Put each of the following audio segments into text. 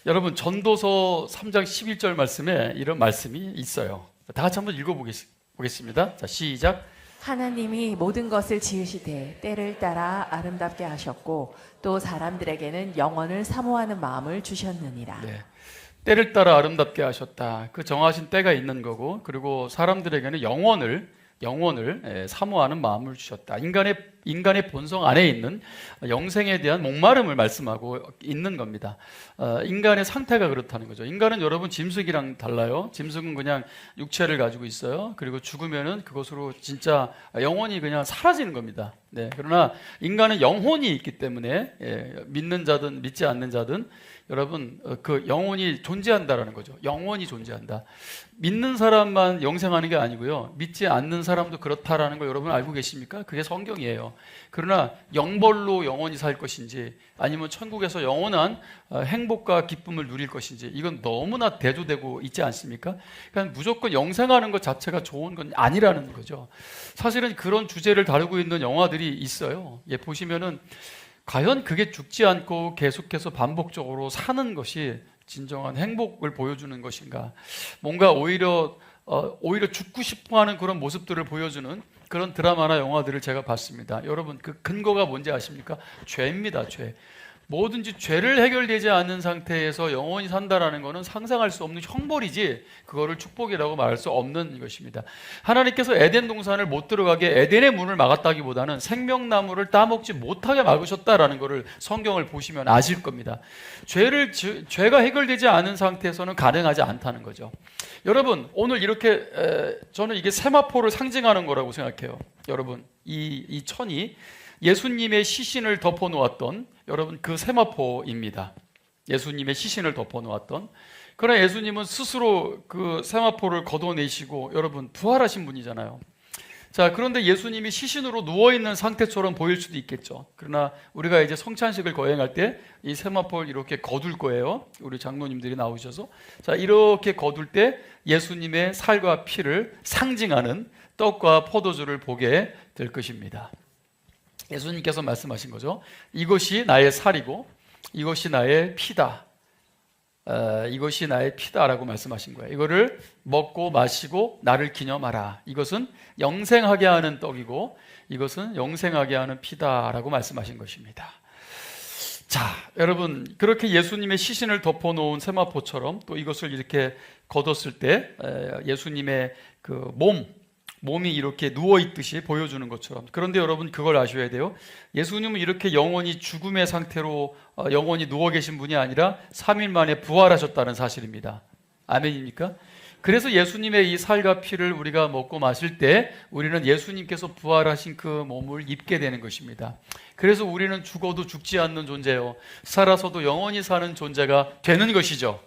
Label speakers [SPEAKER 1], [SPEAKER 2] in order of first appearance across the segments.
[SPEAKER 1] 여러분 전도서 3장 11절 말씀에 이런 말씀이 있어요. 다 같이 한번 읽어보겠습니다. 자, 시작.
[SPEAKER 2] 하나님이 모든 것을 지으시되 때를 따라 아름답게 하셨고 또 사람들에게는 영원을 사모하는 마음을 주셨느니라.
[SPEAKER 1] 네. 때를 따라 아름답게 하셨다. 그 정하신 때가 있는 거고, 그리고 사람들에게는 영원을 사모하는 마음을 주셨다. 인간의 본성 안에 있는 영생에 대한 목마름을 말씀하고 있는 겁니다. 인간의 상태가 그렇다는 거죠. 인간은 여러분 짐승이랑 달라요. 짐승은 그냥 육체를 가지고 있어요. 그리고 죽으면은 그것으로 진짜 영원히 그냥 사라지는 겁니다. 네. 그러나 인간은 영혼이 있기 때문에 믿는 자든 믿지 않는 자든 여러분 그 영혼이 존재한다라는 거죠. 영원히 존재한다. 믿는 사람만 영생하는 게 아니고요. 믿지 않는 사람도 그렇다라는 걸 여러분 알고 계십니까? 그게 성경이에요. 그러나 영벌로 영원히 살 것인지 아니면 천국에서 영원한 행복과 기쁨을 누릴 것인지 이건 너무나 대조되고 있지 않습니까? 그러니까 무조건 영생하는 것 자체가 좋은 건 아니라는 거죠. 사실은 그런 주제를 다루고 있는 영화들이 있어요. 보시면은 과연 그게 죽지 않고 계속해서 반복적으로 사는 것이 진정한 행복을 보여주는 것인가? 뭔가 오히려 죽고 싶어하는 그런 모습들을 보여주는 그런 드라마나 영화들을 제가 봤습니다. 여러분 그 근거가 뭔지 아십니까? 죄입니다. 죄. 뭐든지 죄를 해결되지 않는 상태에서 영원히 산다라는 것은 상상할 수 없는 형벌이지 그거를 축복이라고 말할 수 없는 것입니다. 하나님께서 에덴 동산을 못 들어가게 에덴의 문을 막았다기보다는 생명나무를 따먹지 못하게 막으셨다라는 것을 성경을 보시면 아실 겁니다. 죄가 해결되지 않은 상태에서는 가능하지 않다는 거죠. 여러분 오늘 이렇게 저는 이게 세마포를 상징하는 거라고 생각해요. 여러분 이 천이 예수님의 시신을 덮어놓았던 여러분 그 세마포입니다. 예수님의 시신을 덮어놓았던. 그러나 예수님은 스스로 그 세마포를 걷어내시고 여러분 부활하신 분이잖아요. 자, 그런데 예수님이 시신으로 누워있는 상태처럼 보일 수도 있겠죠. 그러나 우리가 이제 성찬식을 거행할 때 이 세마포를 이렇게 거둘 거예요. 우리 장로님들이 나오셔서. 자, 이렇게 거둘 때 예수님의 살과 피를 상징하는 떡과 포도주를 보게 될 것입니다. 예수님께서 말씀하신 거죠. 이것이 나의 살이고 이것이 나의 피다. 이것이 나의 피다라고 말씀하신 거예요. 이거를 먹고 마시고 나를 기념하라. 이것은 영생하게 하는 떡이고 이것은 영생하게 하는 피다라고 말씀하신 것입니다. 자, 여러분 그렇게 예수님의 시신을 덮어놓은 세마포처럼 또 이것을 이렇게 걷었을 때 예수님의 그 몸이 이렇게 누워있듯이 보여주는 것처럼. 그런데 여러분 그걸 아셔야 돼요. 예수님은 이렇게 영원히 죽음의 상태로 영원히 누워 계신 분이 아니라 3일 만에 부활하셨다는 사실입니다. 아멘입니까? 그래서 예수님의 이 살과 피를 우리가 먹고 마실 때 우리는 예수님께서 부활하신 그 몸을 입게 되는 것입니다. 그래서 우리는 죽어도 죽지 않는 존재요, 살아서도 영원히 사는 존재가 되는 것이죠.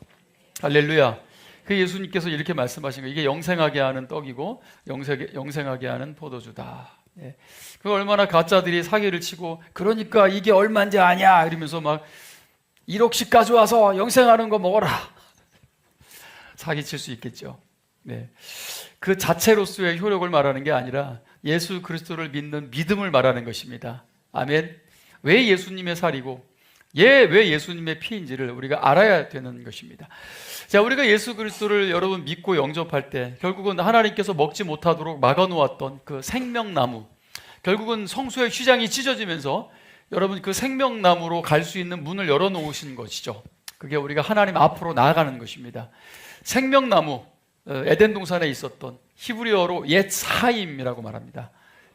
[SPEAKER 1] 할렐루야. 그 예수님께서 이렇게 말씀하신 거예요. 이게 영생하게 하는 떡이고 영생하게 하는 포도주다. 그 얼마나 가짜들이 사기를 치고 그러니까 이게 얼마인지 아냐 이러면서 막 1억씩 가져와서 영생하는 거 먹어라. 사기칠 수 있겠죠. 그 자체로서의 효력을 말하는 게 아니라 예수 그리스도를 믿는 믿음을 말하는 것입니다. 아멘. 왜 예수님의 살이고 왜 예수님의 피인지를 우리가 알아야 되는 것입니다. 자, 우리가 예수 그리스도를 여러분 믿고 영접할 때 결국은 하나님께서 먹지 못하도록 막아놓았던 그 생명나무, 결국은 성소의 휘장이 찢어지면서 여러분 그 생명나무로 갈 수 있는 문을 열어놓으신 것이죠. 그게 우리가 하나님 앞으로 나아가는 것입니다. 생명나무, 에덴 동산에 있었던 히브리어로 예츠하임이라고 말합니다.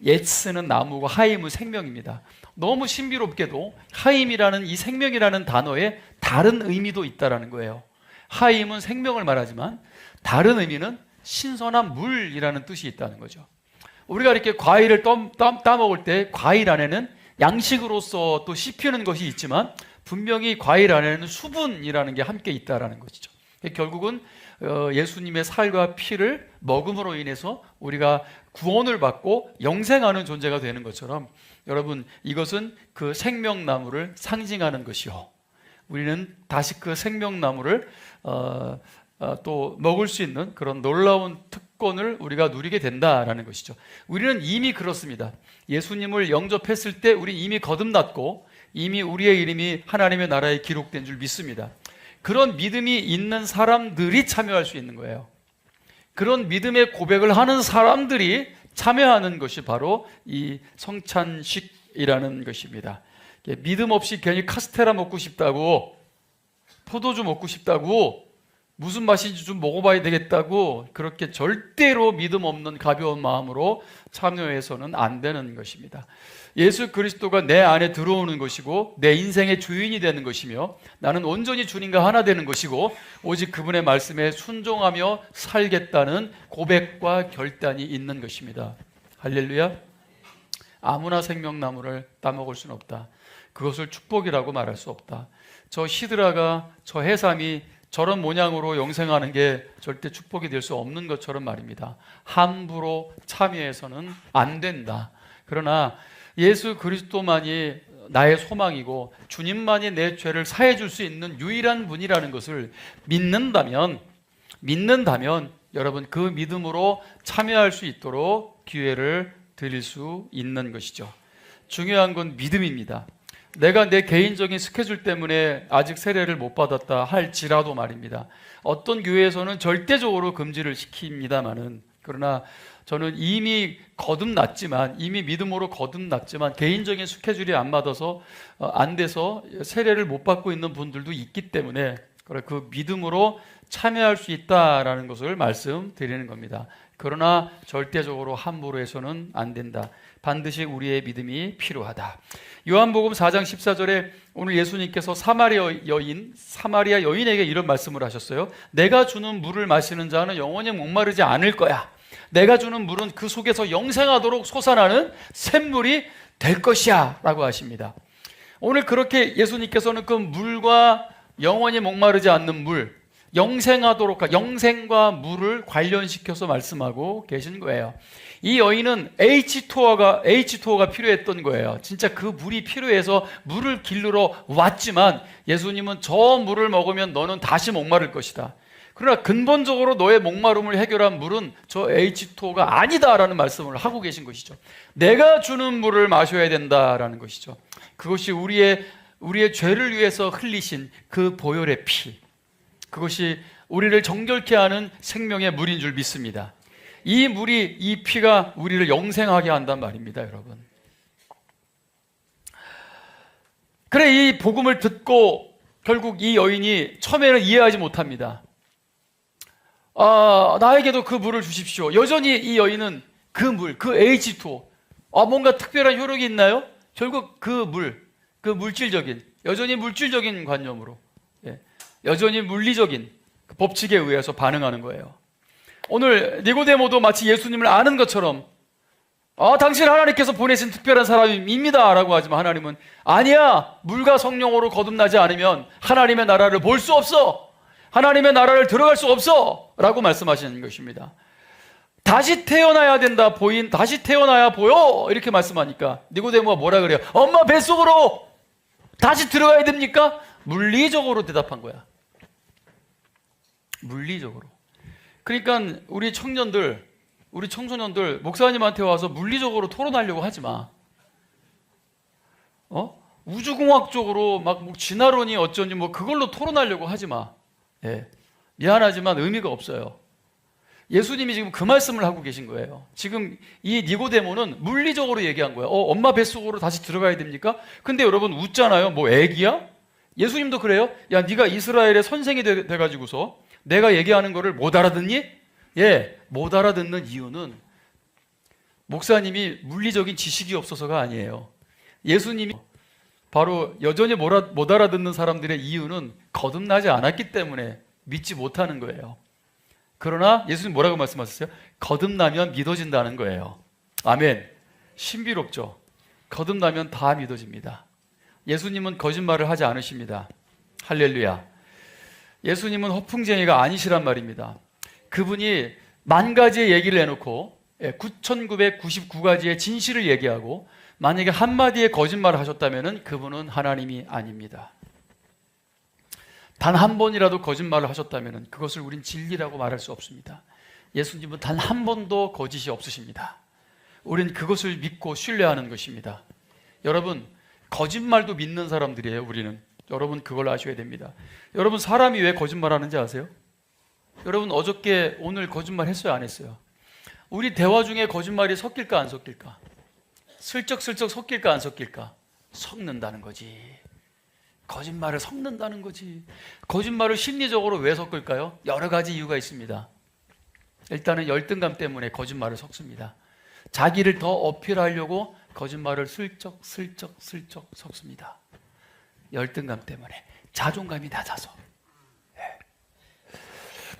[SPEAKER 1] 예츠는 나무고 하임은 생명입니다. 너무 신비롭게도 하임이라는 이 생명이라는 단어에 다른 의미도 있다라는 거예요. 하임은 생명을 말하지만 다른 의미는 신선한 물이라는 뜻이 있다는 거죠. 우리가 이렇게 과일을 따먹을 때 과일 안에는 양식으로서 또 씹히는 것이 있지만 분명히 과일 안에는 수분이라는 게 함께 있다라는 것이죠. 결국은 예수님의 살과 피를 먹음으로 인해서 우리가 구원을 받고 영생하는 존재가 되는 것처럼 여러분 이것은 그 생명나무를 상징하는 것이요, 우리는 다시 그 생명나무를 또 먹을 수 있는 그런 놀라운 특권을 우리가 누리게 된다라는 것이죠. 우리는 이미 그렇습니다. 예수님을 영접했을 때 우리 이미 거듭났고 이미 우리의 이름이 하나님의 나라에 기록된 줄 믿습니다. 그런 믿음이 있는 사람들이 참여할 수 있는 거예요. 그런 믿음의 고백을 하는 사람들이 참여하는 것이 바로 이 성찬식이라는 것입니다. 믿음 없이 괜히 카스테라 먹고 싶다고, 포도주 먹고 싶다고, 무슨 맛인지 좀 먹어봐야 되겠다고 그렇게 절대로 믿음 없는 가벼운 마음으로 참여해서는 안 되는 것입니다. 예수 그리스도가 내 안에 들어오는 것이고 내 인생의 주인이 되는 것이며 나는 온전히 주님과 하나 되는 것이고 오직 그분의 말씀에 순종하며 살겠다는 고백과 결단이 있는 것입니다. 할렐루야. 아무나 생명나무를 따먹을 수는 없다. 그것을 축복이라고 말할 수 없다. 저 시드라가, 저 해삼이 저런 모양으로 영생하는 게 절대 축복이 될 수 없는 것처럼 말입니다. 함부로 참여해서는 안 된다. 그러나 예수 그리스도만이 나의 소망이고 주님만이 내 죄를 사해 줄 수 있는 유일한 분이라는 것을 믿는다면 여러분 그 믿음으로 참여할 수 있도록 기회를 드릴 수 있는 것이죠. 중요한 건 믿음입니다. 내가 내 개인적인 스케줄 때문에 아직 세례를 못 받았다 할지라도 말입니다. 어떤 교회에서는 절대적으로 금지를 시킵니다마는, 그러나 저는 이미 거듭났지만, 이미 믿음으로 거듭났지만 개인적인 스케줄이 안 맞아서 안 돼서 세례를 못 받고 있는 분들도 있기 때문에 그 믿음으로 참여할 수 있다라는 것을 말씀드리는 겁니다. 그러나 절대적으로 함부로 해서는 안 된다. 반드시 우리의 믿음이 필요하다. 요한복음 4장 14절에 오늘 예수님께서 사마리아 여인에게 이런 말씀을 하셨어요. 내가 주는 물을 마시는 자는 영원히 목마르지 않을 거야. 내가 주는 물은 그 속에서 영생하도록 솟아나는 샘물이 될 것이야 라고 하십니다. 오늘 그렇게 예수님께서는 그 물과 영원히 목마르지 않는 물, 영생과 물을 관련시켜서 말씀하고 계신 거예요. 이 여인은 H2O가 필요했던 거예요. 진짜 그 물이 필요해서 물을 길르러 왔지만 예수님은 저 물을 먹으면 너는 다시 목마를 것이다. 그러나 근본적으로 너의 목마름을 해결한 물은 저 H2O가 아니다라는 말씀을 하고 계신 것이죠. 내가 주는 물을 마셔야 된다라는 것이죠. 그것이 우리의 죄를 위해서 흘리신 그 보혈의 피, 그것이 우리를 정결케 하는 생명의 물인 줄 믿습니다. 이 피가 우리를 영생하게 한단 말입니다, 여러분. 그래, 이 복음을 듣고 결국 이 여인이 처음에는 이해하지 못합니다. 나에게도 그 물을 주십시오. 여전히 이 여인은 그 물, 그 H2O, 뭔가 특별한 효력이 있나요? 결국 그 물질적인, 여전히 물질적인 관념으로, 여전히 물리적인 법칙에 의해서 반응하는 거예요. 오늘 니고데모도 마치 예수님을 아는 것처럼 당신 하나님께서 보내신 특별한 사람입니다 라고 하지만 하나님은 아니야, 물과 성령으로 거듭나지 않으면 하나님의 나라를 볼 수 없어, 하나님의 나라를 들어갈 수 없어 라고 말씀하시는 것입니다. 다시 태어나야 된다, 다시 태어나야 보여 이렇게 말씀하니까 니고데모가 뭐라 그래요? 엄마 뱃속으로 다시 들어가야 됩니까? 물리적으로 대답한 거야. 물리적으로. 그러니까 우리 청소년들 목사님한테 와서 물리적으로 토론하려고 하지 마. 우주공학적으로 막 진화론이 어쩐지 그걸로 토론하려고 하지 마. 미안하지만 의미가 없어요. 예수님이 지금 그 말씀을 하고 계신 거예요. 지금 이 니고데모는 물리적으로 얘기한 거예요. 엄마 뱃속으로 다시 들어가야 됩니까? 근데 여러분 웃잖아요. 애기야? 예수님도 그래요? 야, 네가 이스라엘의 선생이 돼가지고서 내가 얘기하는 거를 못 알아듣니? 못 알아듣는 이유는 목사님이 물리적인 지식이 없어서가 아니에요. 예수님이 바로 여전히 못 알아듣는 사람들의 이유는 거듭나지 않았기 때문에 믿지 못하는 거예요. 그러나 예수님 뭐라고 말씀하셨어요? 거듭나면 믿어진다는 거예요. 아멘. 신비롭죠? 거듭나면 다 믿어집니다. 예수님은 거짓말을 하지 않으십니다. 할렐루야. 예수님은 허풍쟁이가 아니시란 말입니다. 그분이 10,000가지의 얘기를 해놓고 9,999가지의 진실을 얘기하고 만약에 한마디의 거짓말을 하셨다면 그분은 하나님이 아닙니다. 단 한 번이라도 거짓말을 하셨다면 그것을 우린 진리라고 말할 수 없습니다. 예수님은 단 한 번도 거짓이 없으십니다. 우린 그것을 믿고 신뢰하는 것입니다. 여러분, 거짓말도 믿는 사람들이에요. 우리는 여러분 그걸 아셔야 됩니다. 여러분 사람이 왜 거짓말하는지 아세요? 여러분 어저께 오늘 거짓말 했어요 안 했어요? 우리 대화 중에 거짓말이 섞일까 안 섞일까? 슬쩍슬쩍 섞일까 안 섞일까? 섞는다는 거지. 거짓말을 섞는다는 거지. 거짓말을 심리적으로 왜 섞을까요? 여러 가지 이유가 있습니다. 일단은 열등감 때문에 거짓말을 섞습니다. 자기를 더 어필하려고 거짓말을 슬쩍 섞습니다. 열등감 때문에. 자존감이 낮아서.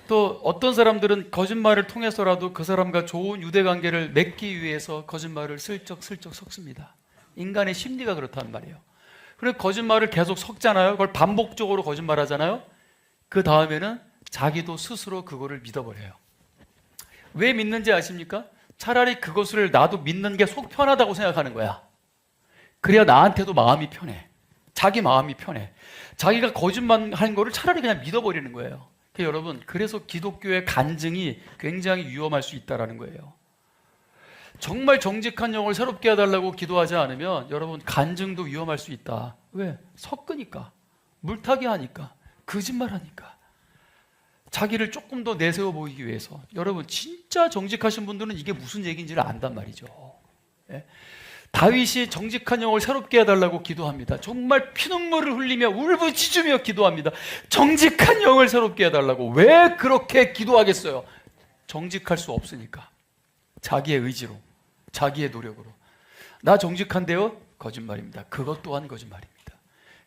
[SPEAKER 1] 또 어떤 사람들은 거짓말을 통해서라도 그 사람과 좋은 유대관계를 맺기 위해서 거짓말을 슬쩍 섞습니다. 인간의 심리가 그렇다는 말이에요. 그래서 거짓말을 계속 섞잖아요. 그걸 반복적으로 거짓말하잖아요. 그 다음에는 자기도 스스로 그거를 믿어버려요. 왜 믿는지 아십니까? 차라리 그것을 나도 믿는 게 속 편하다고 생각하는 거야. 그래야 나한테도 마음이 편해. 자기 마음이 편해. 자기가 거짓말한 거를 차라리 그냥 믿어버리는 거예요. 여러분, 그래서 기독교의 간증이 굉장히 위험할 수 있다는 거예요. 정말 정직한 영을 새롭게 해달라고 기도하지 않으면 여러분 간증도 위험할 수 있다. 왜? 섞으니까, 물타기 하니까, 거짓말하니까, 자기를 조금 더 내세워 보이기 위해서. 여러분 진짜 정직하신 분들은 이게 무슨 얘기인지를 안단 말이죠. 예? 다윗이 정직한 영을 새롭게 해달라고 기도합니다. 정말 피눈물을 흘리며 울부짖으며 기도합니다. 정직한 영을 새롭게 해달라고. 왜 그렇게 기도하겠어요? 정직할 수 없으니까. 자기의 의지로, 자기의 노력으로. 나 정직한데요? 거짓말입니다. 그것 또한 거짓말입니다.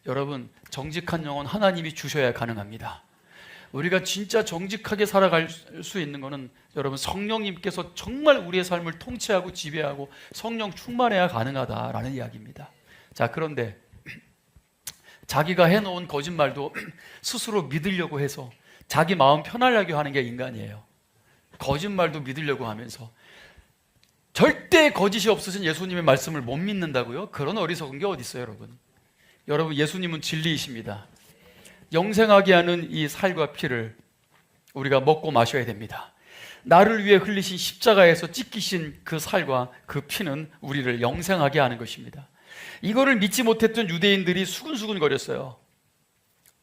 [SPEAKER 1] 여러분, 정직한 영은 하나님이 주셔야 가능합니다. 우리가 진짜 정직하게 살아갈 수 있는 것은 여러분 성령님께서 정말 우리의 삶을 통치하고 지배하고 성령 충만해야 가능하다라는 이야기입니다. 자, 그런데 자기가 해놓은 거짓말도 스스로 믿으려고 해서 자기 마음 편하려고 하는 게 인간이에요. 거짓말도 믿으려고 하면서 절대 거짓이 없으신 예수님의 말씀을 못 믿는다고요? 그런 어리석은 게 어디 있어요, 여러분? 여러분, 예수님은 진리이십니다. 영생하게 하는 이 살과 피를 우리가 먹고 마셔야 됩니다. 나를 위해 흘리신 십자가에서 찢기신 그 살과 그 피는 우리를 영생하게 하는 것입니다. 이거를 믿지 못했던 유대인들이 수근수근거렸어요.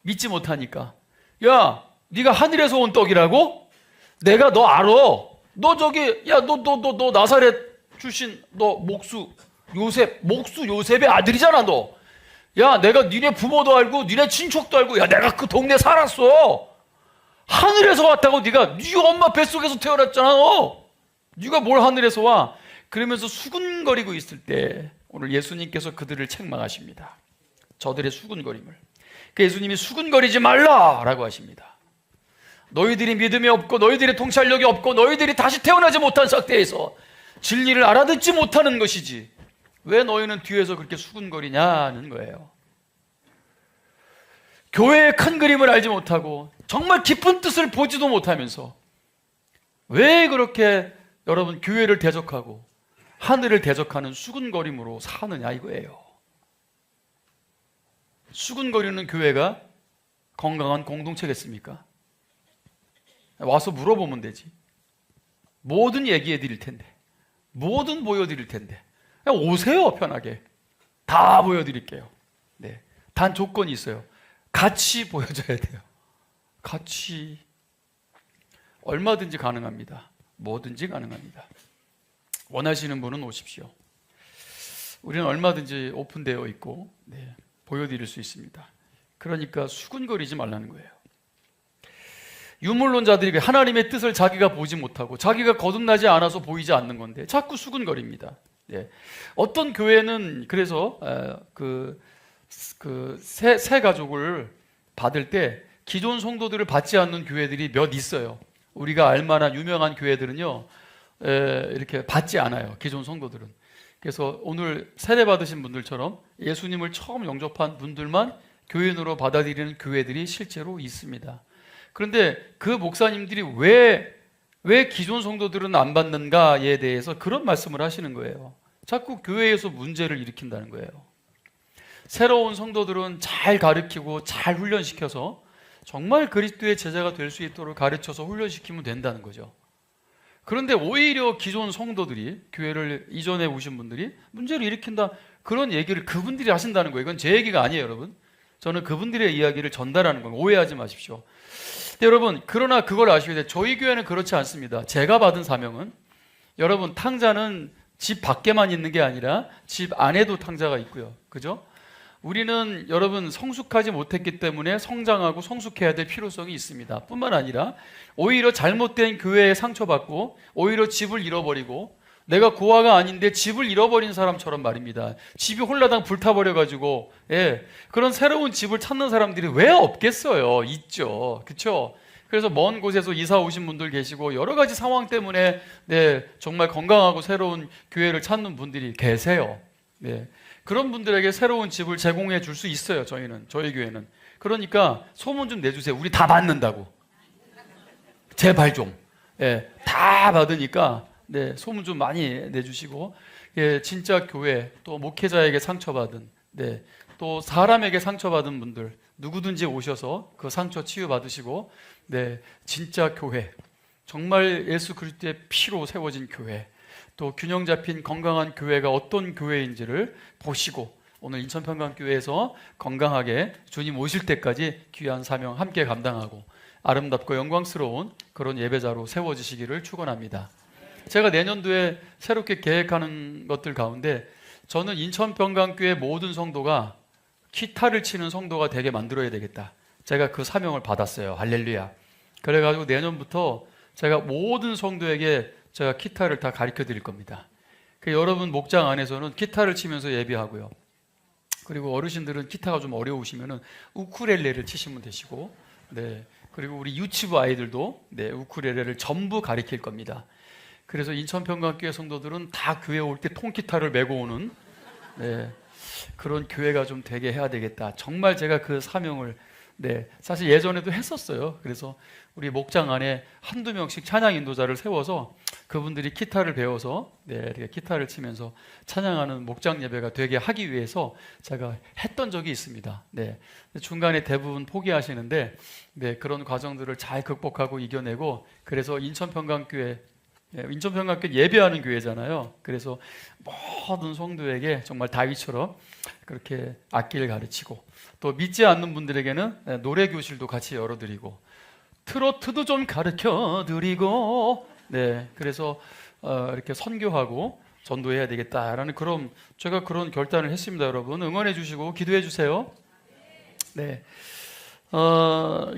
[SPEAKER 1] 믿지 못하니까. 야, 네가 하늘에서 온 떡이라고? 내가 너 알아. 너 저기, 야, 너 나사렛 출신, 너 목수 요셉의 아들이잖아, 너. 야, 내가 니네 부모도 알고 니네 친척도 알고, 야, 내가 그 동네 살았어. 하늘에서 왔다고. 네가 네 엄마 뱃속에서 태어났잖아. 너. 네가 뭘 하늘에서 와. 그러면서 수군거리고 있을 때 오늘 예수님께서 그들을 책망하십니다. 저들의 수군거림을. 그 예수님이 수군거리지 말라라고 하십니다. 너희들이 믿음이 없고 너희들이 통찰력이 없고 너희들이 다시 태어나지 못한 상태에서 진리를 알아듣지 못하는 것이지 왜 너희는 뒤에서 그렇게 수군거리냐는 거예요. 교회의 큰 그림을 알지 못하고 정말 깊은 뜻을 보지도 못하면서 왜 그렇게 여러분 교회를 대적하고 하늘을 대적하는 수군거림으로 사느냐 이거예요. 수군거리는 교회가 건강한 공동체겠습니까? 와서 물어보면 되지. 뭐든 얘기해 드릴 텐데, 뭐든 보여드릴 텐데, 그냥 오세요. 편하게 다 보여드릴게요. 네, 단 조건이 있어요. 같이 보여줘야 돼요. 같이. 얼마든지 가능합니다. 뭐든지 가능합니다. 원하시는 분은 오십시오. 우리는 얼마든지 오픈되어 있고, 네, 보여드릴 수 있습니다. 그러니까 수군거리지 말라는 거예요. 유물론자들이 하나님의 뜻을 자기가 보지 못하고 자기가 거듭나지 않아서 보이지 않는 건데 자꾸 수군거립니다. 네. 어떤 교회는 그래서 새 가족을 받을 때 기존 성도들을 받지 않는 교회들이 몇 있어요. 우리가 알만한 유명한 교회들은요, 이렇게 받지 않아요. 기존 성도들은. 그래서 오늘 세례 받으신 분들처럼 예수님을 처음 영접한 분들만 교인으로 받아들이는 교회들이 실제로 있습니다. 그런데 그 목사님들이 왜 기존 성도들은 안 받는가에 대해서 그런 말씀을 하시는 거예요. 자꾸 교회에서 문제를 일으킨다는 거예요. 새로운 성도들은 잘 가르치고 잘 훈련시켜서 정말 그리스도의 제자가 될 수 있도록 가르쳐서 훈련시키면 된다는 거죠. 그런데 오히려 기존 성도들이, 교회를 이전에 오신 분들이 문제를 일으킨다, 그런 얘기를 그분들이 하신다는 거예요. 이건 제 얘기가 아니에요, 여러분. 저는 그분들의 이야기를 전달하는 건 오해하지 마십시오. 여러분, 그러나 그걸 아셔야 돼요. 저희 교회는 그렇지 않습니다. 제가 받은 사명은, 여러분, 탕자는 집 밖에만 있는 게 아니라 집 안에도 탕자가 있고요. 그죠? 우리는 여러분 성숙하지 못했기 때문에 성장하고 성숙해야 될 필요성이 있습니다. 뿐만 아니라 오히려 잘못된 교회에 상처받고 오히려 집을 잃어버리고, 내가 고아가 아닌데 집을 잃어버린 사람처럼 말입니다. 집이 홀라당 불타버려가지고, 그런 새로운 집을 찾는 사람들이 왜 없겠어요? 있죠. 그렇죠? 그래서 먼 곳에서 이사 오신 분들 계시고 여러 가지 상황 때문에 정말 건강하고 새로운 교회를 찾는 분들이 계세요. 그런 분들에게 새로운 집을 제공해 줄 수 있어요. 저희 교회는. 그러니까 소문 좀 내주세요. 우리 다 받는다고. 제발 좀. 다 받으니까 소문 좀 많이 내주시고, 진짜 교회, 또 목회자에게 상처받은, 또 사람에게 상처받은 분들 누구든지 오셔서 그 상처 치유받으시고, 진짜 교회, 정말 예수 그리스도의 피로 세워진 교회, 또 균형 잡힌 건강한 교회가 어떤 교회인지를 보시고, 오늘 인천평강교회에서 건강하게 주님 오실 때까지 귀한 사명 함께 감당하고 아름답고 영광스러운 그런 예배자로 세워지시기를 축원합니다. 제가 내년도에 새롭게 계획하는 것들 가운데, 저는 인천평강교회 모든 성도가 기타를 치는 성도가 되게 만들어야 되겠다. 제가 그 사명을 받았어요. 할렐루야. 그래가지고 내년부터 제가 모든 성도에게 제가 기타를 다 가르쳐 드릴 겁니다. 여러분 목장 안에서는 기타를 치면서 예배하고요. 그리고 어르신들은 기타가 좀 어려우시면은 우쿨렐레를 치시면 되시고, 그리고 우리 유치부 아이들도 우쿨렐레를 전부 가르칠 겁니다. 그래서 인천평강교회 성도들은 다 교회 올 때 통기타를 메고 오는 그런 교회가 좀 되게 해야 되겠다. 정말 제가 그 사명을 사실 예전에도 했었어요. 그래서 우리 목장 안에 한두 명씩 찬양 인도자를 세워서 그분들이 기타를 배워서 이렇게 기타를 치면서 찬양하는 목장 예배가 되게 하기 위해서 제가 했던 적이 있습니다. 중간에 대부분 포기하시는데 그런 과정들을 잘 극복하고 이겨내고, 그래서 인천평강교회 예배하는 교회잖아요. 그래서 모든 성도에게 정말 다윗처럼 그렇게 악기를 가르치고, 또 믿지 않는 분들에게는 노래 교실도 같이 열어드리고, 트로트도 좀 가르쳐드리고, 그래서 이렇게 선교하고 전도해야 되겠다라는 제가 그런 결단을 했습니다. 여러분 응원해 주시고 기도해 주세요.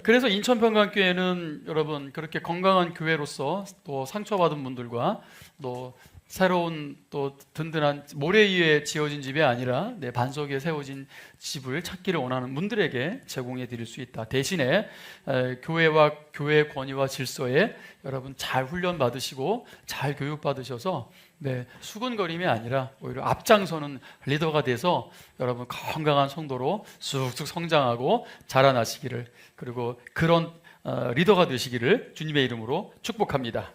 [SPEAKER 1] 그래서 인천평강교회는 여러분 그렇게 건강한 교회로서, 또 상처받은 분들과 또 새로운 또 든든한 모래 위에 지어진 집이 아니라 반석 위에 세워진 집을 찾기를 원하는 분들에게 제공해 드릴 수 있다. 대신에 교회와 교회 권위와 질서에 여러분 잘 훈련 받으시고 잘 교육 받으셔서 수근거림이 아니라 오히려 앞장서는 리더가 돼서 여러분 건강한 성도로 쑥쑥 성장하고 자라나시기를, 그리고 그런 리더가 되시기를 주님의 이름으로 축복합니다.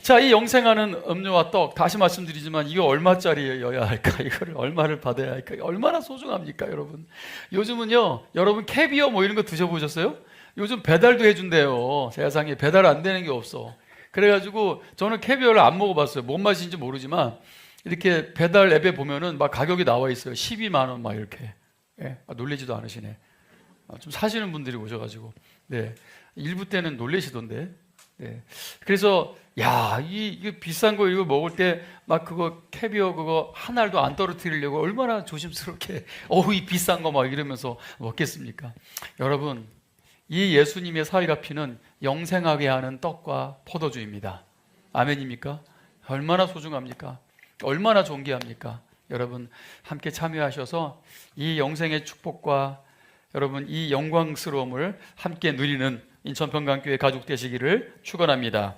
[SPEAKER 1] 자, 이 영생하는 음료와 떡, 다시 말씀드리지만 이거 얼마짜리여야 할까? 이거를 얼마를 받아야 할까? 얼마나 소중합니까, 여러분? 요즘은요, 여러분 캐비어 뭐 이런 거 드셔보셨어요? 요즘 배달도 해준대요. 세상에 배달 안 되는 게 없어. 그래가지고 저는 캐비어를 안 먹어봤어요. 뭔 맛인지 모르지만 이렇게 배달 앱에 보면은 막 가격이 나와 있어요. 12만 원 막 이렇게. 놀라지도 않으시네. 좀 사시는 분들이 오셔가지고. 일부 때는 놀라시던데. 그래서 이게 비싼 거 이거 먹을 때 막 그거 캐비어 그거 한 알도 안 떨어뜨리려고 얼마나 조심스럽게 이 비싼 거 막 이러면서 먹겠습니까? 여러분, 이 예수님의 살과 피는 영생하게 하는 떡과 포도주입니다. 아멘입니까? 얼마나 소중합니까? 얼마나 존귀합니까? 여러분 함께 참여하셔서 이 영생의 축복과 여러분 이 영광스러움을 함께 누리는 인천평강교회 가족 되시기를 축원합니다.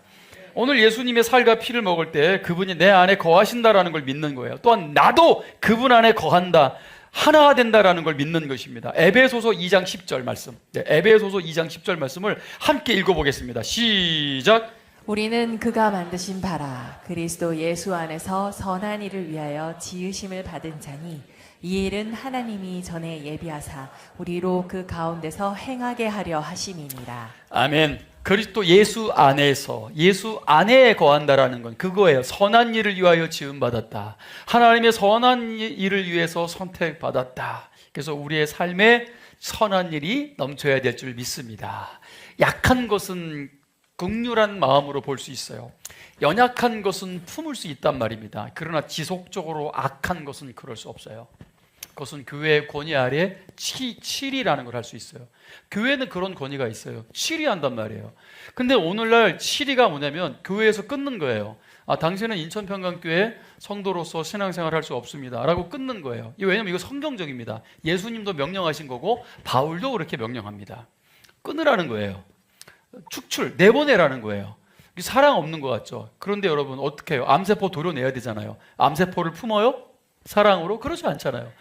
[SPEAKER 1] 오늘 예수님의 살과 피를 먹을 때 그분이 내 안에 거하신다라는 걸 믿는 거예요. 또한 나도 그분 안에 거한다, 하나 된다라는 걸 믿는 것입니다. 에베소서 2장 10절 말씀. 에베소서 2장 10절 말씀을 함께 읽어보겠습니다. 시작.
[SPEAKER 2] 우리는 그가 만드신 바라 그리스도 예수 안에서 선한 일을 위하여 지으심을 받은 자니, 이 일은 하나님이 전에 예비하사 우리로 그 가운데서 행하게 하려 하심이니라.
[SPEAKER 1] 아멘. 그리스도 예수 안에서, 예수 안에 거한다라는 건 그거예요. 선한 일을 위하여 지음받았다. 하나님의 선한 일을 위해서 선택받았다. 그래서 우리의 삶에 선한 일이 넘쳐야 될 줄 믿습니다. 약한 것은 긍휼한 마음으로 볼 수 있어요. 연약한 것은 품을 수 있단 말입니다. 그러나 지속적으로 악한 것은 그럴 수 없어요. 그것은 교회의 권위 아래 치리라는 걸 할 수 있어요. 교회는 그런 권위가 있어요. 치리한단 말이에요. 근데 오늘날 치리가 뭐냐면 교회에서 끊는 거예요. 당신은 인천평강교회 성도로서 신앙생활을 할 수 없습니다 라고 끊는 거예요. 왜냐면 이거 성경적입니다. 예수님도 명령하신 거고 바울도 그렇게 명령합니다. 끊으라는 거예요. 축출, 내보내라는 거예요. 사랑 없는 것 같죠? 그런데 여러분 어떻게 해요? 암세포 도려내야 되잖아요. 암세포를 품어요? 사랑으로? 그렇지 않잖아요.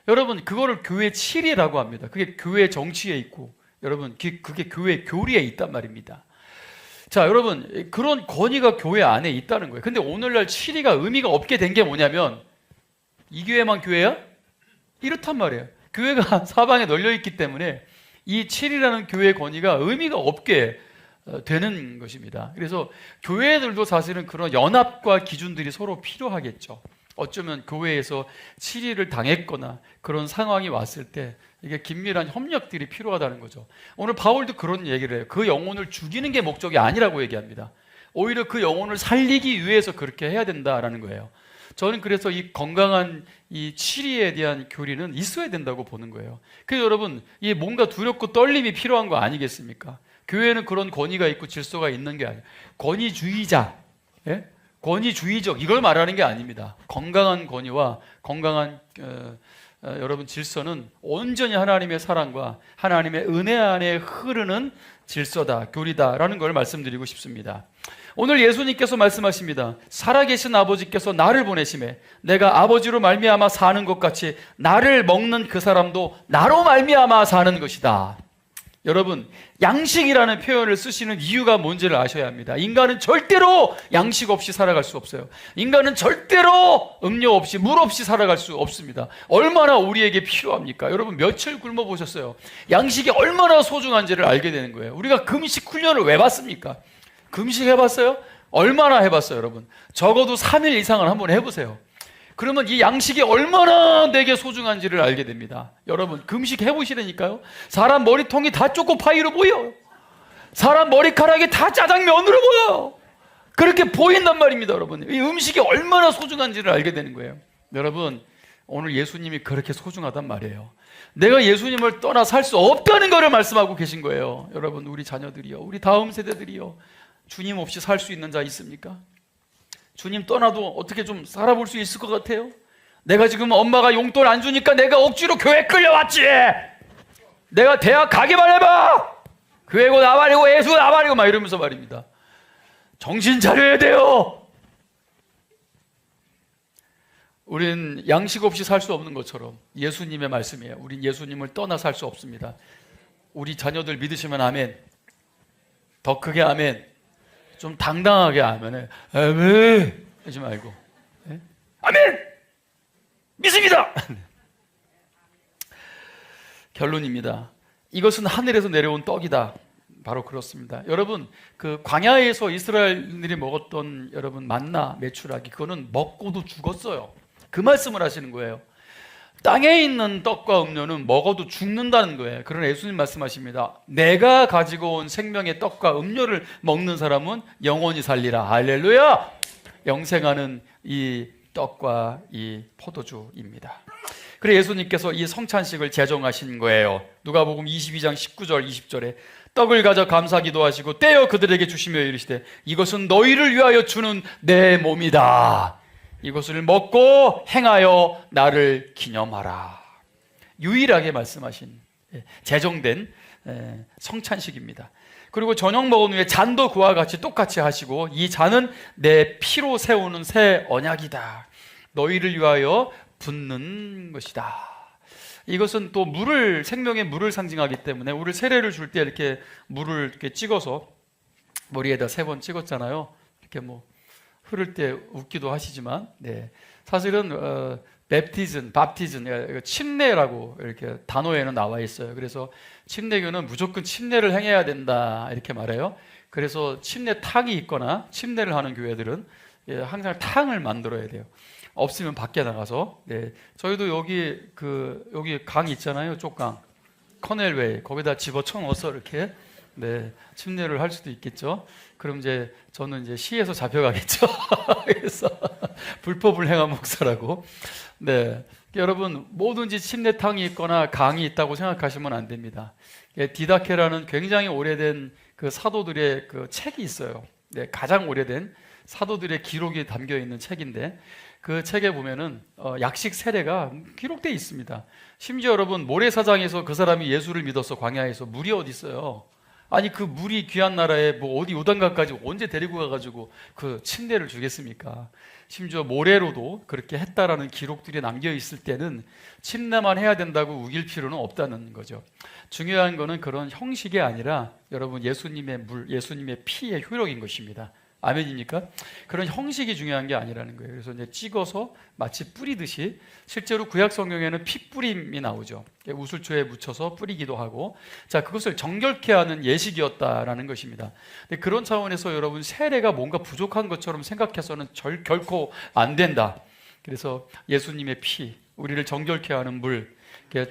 [SPEAKER 1] 여러분 그거를 교회 치리라고 합니다. 그게 교회 정치에 있고 여러분 그게 교회 교리에 있단 말입니다. 자, 여러분 그런 권위가 교회 안에 있다는 거예요. 근데 오늘날 치리가 의미가 없게 된 게 뭐냐면 이 교회만 교회야? 이렇단 말이에요. 교회가 사방에 널려 있기 때문에 이 치리라는 교회의 권위가 의미가 없게 되는 것입니다. 그래서 교회들도 사실은 그런 연합과 기준들이 서로 필요하겠죠. 어쩌면 교회에서 치리를 당했거나 그런 상황이 왔을 때 이게 긴밀한 협력들이 필요하다는 거죠. 오늘 바울도 그런 얘기를 해요. 그 영혼을 죽이는 게 목적이 아니라고 얘기합니다. 오히려 그 영혼을 살리기 위해서 그렇게 해야 된다라는 거예요. 저는 그래서 이 건강한 이 치리에 대한 교리는 있어야 된다고 보는 거예요. 그래서 여러분 이 뭔가 두렵고 떨림이 필요한 거 아니겠습니까? 교회는 그런 권위가 있고 질서가 있는 게 아니에요. 권위주의자, 예? 권위주의적 이걸 말하는 게 아닙니다. 건강한 권위와 건강한 여러분 질서는 온전히 하나님의 사랑과 하나님의 은혜 안에 흐르는 질서다, 교리다라는 걸 말씀드리고 싶습니다. 오늘 예수님께서 말씀하십니다. 살아계신 아버지께서 나를 보내심에 내가 아버지로 말미암아 사는 것 같이 나를 먹는 그 사람도 나로 말미암아 사는 것이다. 여러분 양식이라는 표현을 쓰시는 이유가 뭔지를 아셔야 합니다. 인간은 절대로 양식 없이 살아갈 수 없어요. 인간은 절대로 음료 없이 물 없이 살아갈 수 없습니다. 얼마나 우리에게 필요합니까? 여러분 며칠 굶어 보셨어요? 양식이 얼마나 소중한지를 알게 되는 거예요. 우리가 금식 훈련을 왜 받습니까? 금식 해봤어요? 얼마나 해봤어요 여러분? 적어도 3일 이상은 한번 해보세요. 그러면 이 양식이 얼마나 내게 소중한지를 알게 됩니다. 여러분 금식 해보시라니까요. 사람 머리통이 다 초코파이로 보여요. 사람 머리카락이 다 짜장면으로 보여요. 그렇게 보인단 말입니다. 여러분 이 음식이 얼마나 소중한지를 알게 되는 거예요. 여러분 오늘 예수님이 그렇게 소중하단 말이에요. 내가 예수님을 떠나 살 수 없다는 것을 말씀하고 계신 거예요. 여러분 우리 자녀들이요, 우리 다음 세대들이요, 주님 없이 살 수 있는 자 있습니까? 주님 떠나도 어떻게 좀 살아볼 수 있을 것 같아요? 내가 지금 엄마가 용돈 안 주니까 내가 억지로 교회 끌려왔지. 내가 대학 가기만 해봐. 교회고 나발이고 예수 나발이고 막 이러면서 말입니다. 정신 차려야 돼요. 우린 양식 없이 살 수 없는 것처럼 예수님의 말씀이에요. 우린 예수님을 떠나 살 수 없습니다. 우리 자녀들 믿으시면 아멘. 더 크게 아멘. 좀 당당하게 아멘을 아멘 하지 말고 네? 아멘 믿습니다. 결론입니다. 이것은 하늘에서 내려온 떡이다. 바로 그렇습니다. 여러분 그 광야에서 이스라엘들이 먹었던 여러분 만나 메추라기 그거는 먹고도 죽었어요. 그 말씀을 하시는 거예요. 땅에 있는 떡과 음료는 먹어도 죽는다는 거예요. 그러나 예수님 말씀하십니다. 내가 가지고 온 생명의 떡과 음료를 먹는 사람은 영원히 살리라. 할렐루야. 영생하는 이 떡과 이 포도주입니다. 그래서 예수님께서 이 성찬식을 제정하신 거예요. 누가복음 22장 19절 20절에 떡을 가져 감사 기도하시고 떼어 그들에게 주시며 이르시되 이것은 너희를 위하여 주는 내 몸이다. 이것을 먹고 행하여 나를 기념하라. 유일하게 말씀하신 제정된 성찬식입니다. 그리고 저녁 먹은 후에 잔도 그와 같이 똑같이 하시고 이 잔은 내 피로 세우는 새 언약이다. 너희를 위하여 붓는 것이다. 이것은 또 물을 생명의 물을 상징하기 때문에 우리 세례를 줄 때 이렇게 물을 이렇게 찍어서 머리에다 3번 찍었잖아요. 이렇게 뭐 흐를 때 웃기도 하시지만, 네. 사실은, 밥티즘, 침례라고 이렇게 단어에는 나와 있어요. 그래서 침례교는 무조건 침례를 행해야 된다, 이렇게 말해요. 그래서 침례탕이 있거나 침례를 하는 교회들은 항상 탕을 만들어야 돼요. 없으면 밖에 나가서, 네. 저희도 여기 강 있잖아요. 쪽강. 커넬웨이 거기다 집어쳐 넣어서 이렇게 네, 침례를 할 수도 있겠죠. 그럼 이제 저는 이제 시에서 잡혀가겠죠. 그래서 불법을 행한 목사라고. 네, 여러분 뭐든지 침례탕이 있거나 강이 있다고 생각하시면 안 됩니다. 디다케라는 굉장히 오래된 그 사도들의 그 책이 있어요. 네, 가장 오래된 사도들의 기록이 담겨 있는 책인데 그 책에 보면은 약식 세례가 기록되어 있습니다. 심지어 여러분 모래사장에서 그 사람이 예수를 믿어서 광야에서 물이 어디 있어요? 아니 그 물이 귀한 나라에 뭐 어디 요단강까지 언제 데리고 가가지고 그 침례를 주겠습니까? 심지어 모래로도 그렇게 했다라는 기록들이 남겨 있을 때는 침례만 해야 된다고 우길 필요는 없다는 거죠. 중요한 거는 그런 형식이 아니라 여러분 예수님의 물, 예수님의 피의 효력인 것입니다. 아멘입니까? 그런 형식이 중요한 게 아니라는 거예요. 그래서 이제 찍어서 마치 뿌리듯이 실제로 구약 성경에는 피 뿌림이 나오죠. 우슬초에 묻혀서 뿌리기도 하고, 자 그것을 정결케 하는 예식이었다라는 것입니다. 근데 그런 차원에서 여러분 세례가 뭔가 부족한 것처럼 생각해서는 결코 안 된다. 그래서 예수님의 피, 우리를 정결케 하는 물,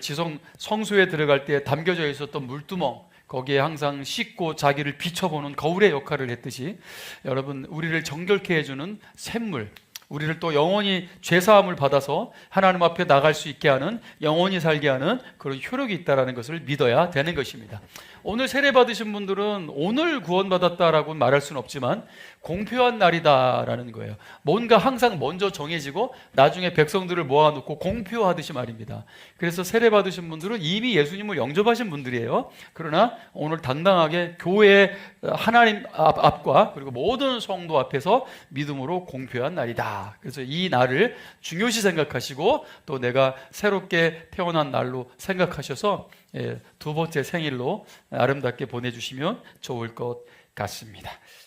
[SPEAKER 1] 지성 성소에 들어갈 때 담겨져 있었던 물두멍. 거기에 항상 씻고 자기를 비춰보는 거울의 역할을 했듯이 여러분 우리를 정결케 해주는 샘물, 우리를 또 영원히 죄사함을 받아서 하나님 앞에 나갈 수 있게 하는 영원히 살게 하는 그런 효력이 있다는 것을 믿어야 되는 것입니다. 오늘 세례 받으신 분들은 오늘 구원받았다라고 말할 수는 없지만 공표한 날이다라는 거예요. 뭔가 항상 먼저 정해지고 나중에 백성들을 모아놓고 공표하듯이 말입니다. 그래서 세례 받으신 분들은 이미 예수님을 영접하신 분들이에요. 그러나 오늘 당당하게 교회 하나님 앞과 그리고 모든 성도 앞에서 믿음으로 공표한 날이다. 그래서 이 날을 중요시 생각하시고 또 내가 새롭게 태어난 날로 생각하셔서 두 번째 생일로 아름답게 보내주시면 좋을 것 같습니다.